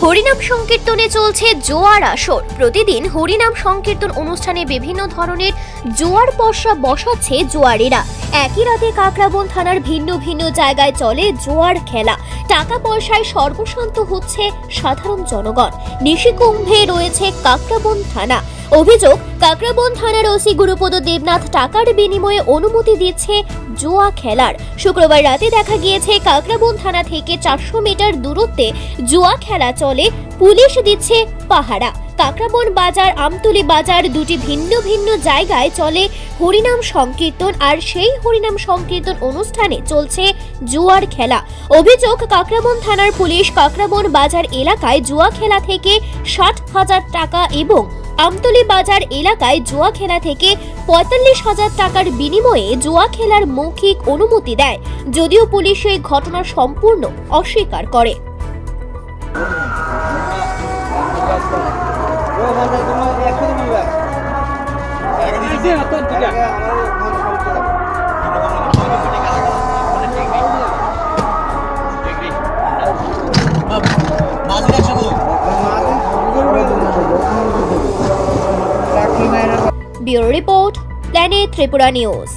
হরিনাম সংকীর্তনে চলছে জোয়ার আসর। প্রতিদিন হরিনাম সংকীর্তন অনুষ্ঠানে বিভিন্ন ধরনের জোয়ার পসরা বসাচ্ছে জোয়ারেরা। একই রাতে কাকরাবন থানার ভিন্ন ভিন্ন জায়গায় চলে জোয়ার খেলা। টাকা পয়সায় সর্বশান্ত হচ্ছে সাধারণ জনগণ। নিশিকুম্ভে রয়েছে কাকরাবন থানা। অভিযোগ, কাকরাবন থানার ওসি গুরুপদ দেবনাথ টাকার বিনিময়ে অনুমতি দিচ্ছে জুয়া খেলার। শুক্রবার রাতে দেখা গিয়েছে কাকরাবন থানা থেকে 400 মিটার দূরত্বে জুয়া খেলা চলে, পুলিশ দিচ্ছে পাহারা। কাকরাবন বাজার, আমতলী বাজার দুটি ভিন্ন ভিন্ন জায়গায় চলে হরিনাম সংকীর্তন, আর সেই হরিনাম সংকীর্তন অনুষ্ঠানে চলছে জুয়ার খেলা। অভিযোগ, কাকরাবন থানার পুলিশ কাকরাবন বাজার এলাকায় জুয়া খেলা থেকে 60,000 টাকা এবং আমতলী বাজার এলাকায় জুয়া খেলা থেকে 45,000 টাকার বিনিময়ে জুয়া খেলার মৌখিক অনুমতি দেয়, যদিও পুলিশ এই ঘটনা সম্পূর্ণ অস্বীকার করে। Bureau Report, Planet Tripura News।